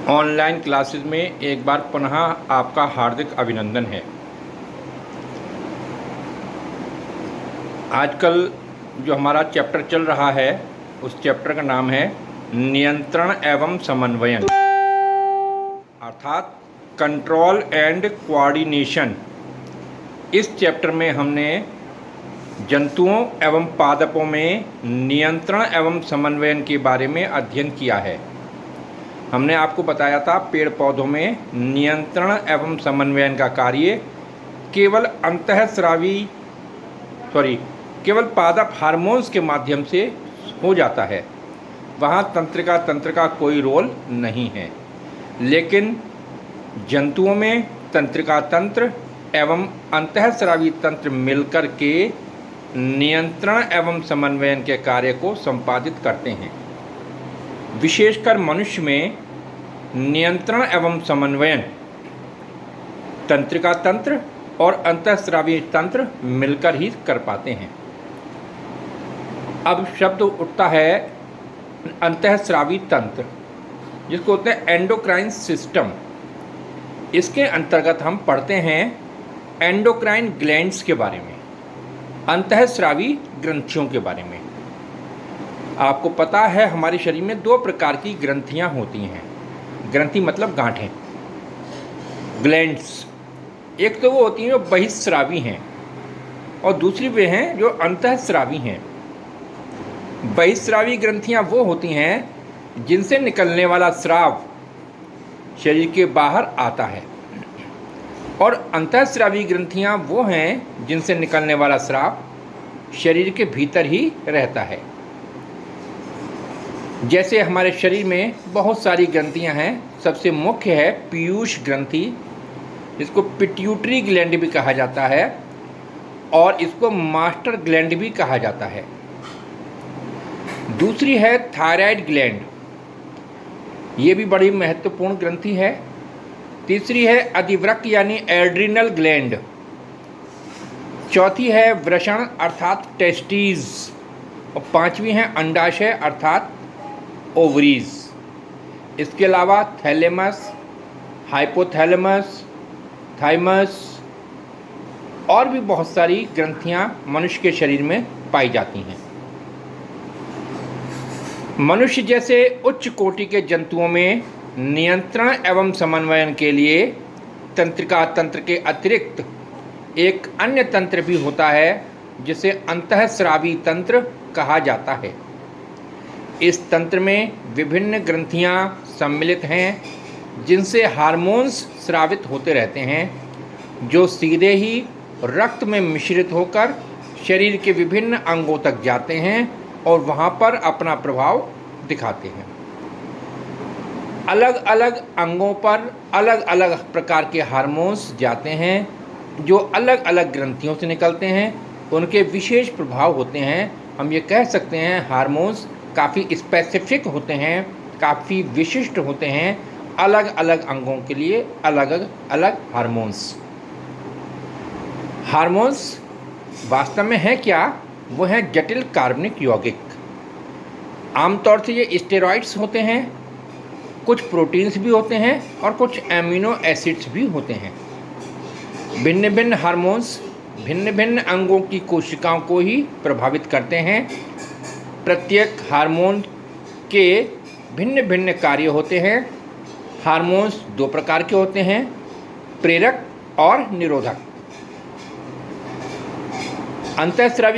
Online classes में एक बार पुनः आपका हार्दिक अभिनंदन है। आजकल जो हमारा चैप्टर चल रहा है उस चैप्टर का नाम है नियंत्रण एवं समन्वयन, अर्थात कंट्रोल एंड कोऑर्डिनेशन। इस चैप्टर में हमने जंतुओं एवं पादपों में नियंत्रण एवं समन्वयन के बारे में अध्ययन किया है। हमने आपको बताया था पेड़ पौधों में नियंत्रण एवं समन्वयन का कार्य केवल पादप हार्मोन्स के माध्यम से हो जाता है। वहाँ तंत्र का कोई रोल नहीं है, लेकिन जंतुओं में तंत्रिका तंत्र एवं अंतःस्रावी तंत्र मिलकर के नियंत्रण एवं समन्वयन के कार्य को संपादित करते हैं। विशेषकर मनुष्य में नियंत्रण एवं समन्वयन तंत्रिका तंत्र और अंतःस्रावी तंत्र मिलकर ही कर पाते हैं। अब शब्द उठता है अंतःस्रावी तंत्र, जिसको होते हैं एंडोक्राइन सिस्टम। इसके अंतर्गत हम पढ़ते हैं एंडोक्राइन ग्लैंड्स के बारे में, अंतःस्रावी ग्रंथियों के बारे में। आपको पता है हमारे शरीर में दो प्रकार की ग्रंथियां होती हैं। ग्रंथि मतलब गांठें, ग्लैंड्स। एक तो वो होती हैं जो बहिस्रावी हैं और दूसरी वे हैं जो अंतःस्रावी हैं। बहिस्रावी ग्रंथियां वो होती हैं जिनसे निकलने वाला स्राव शरीर के बाहर आता है, और अंतःस्रावी ग्रंथियां वो हैं जिनसे निकलने वाला स्राव शरीर के भीतर ही रहता है। जैसे हमारे शरीर में बहुत सारी ग्रंथियां हैं। सबसे मुख्य है पीयूष ग्रंथि, जिसको पिट्यूटरी ग्लैंड भी कहा जाता है और इसको मास्टर ग्लैंड भी कहा जाता है। दूसरी है थायराइड ग्लैंड, ये भी बड़ी महत्वपूर्ण ग्रंथि है। तीसरी है अधिवृक्क यानी एड्रिनल ग्लैंड। चौथी है वृषण अर्थात टेस्टीज, और पांचवी है अंडाशय अर्थात ओवरीज। इसके अलावा थैलेमस, हाइपोथैलेमस, थाइमस और भी बहुत सारी ग्रंथियां मनुष्य के शरीर में पाई जाती हैं। मनुष्य जैसे उच्च कोटि के जंतुओं में नियंत्रण एवं समन्वयन के लिए तंत्रिका तंत्र के अतिरिक्त एक अन्य तंत्र भी होता है, जिसे अंतःस्रावी तंत्र कहा जाता है। इस तंत्र में विभिन्न ग्रंथियां सम्मिलित हैं, जिनसे हार्मोन्स स्रावित होते रहते हैं, जो सीधे ही रक्त में मिश्रित होकर शरीर के विभिन्न अंगों तक जाते हैं और वहां पर अपना प्रभाव दिखाते हैं। अलग अलग अंगों पर अलग अलग प्रकार के हार्मोन्स जाते हैं, जो अलग अलग ग्रंथियों से निकलते हैं। उनके विशेष प्रभाव होते हैं। हम ये कह सकते हैं हार्मोन्स काफ़ी स्पेसिफिक होते हैं, काफ़ी विशिष्ट होते हैं। अलग अलग अंगों के लिए अलग अलग हार्मोन्स वास्तव में है क्या? वो हैं जटिल कार्बनिक यौगिक। आमतौर से ये स्टेरॉइड्स होते हैं, कुछ प्रोटीन्स भी होते हैं और कुछ एमिनो एसिड्स भी होते हैं। भिन्न भिन्न हार्मोन्स भिन्न भिन्न अंगों की कोशिकाओं को ही प्रभावित करते हैं। प्रत्येक हार्मोन के भिन्न भिन्न कार्य होते हैं। हार्मोन्स दो प्रकार के होते हैं, प्रेरक और निरोधक। अंतःस्रावी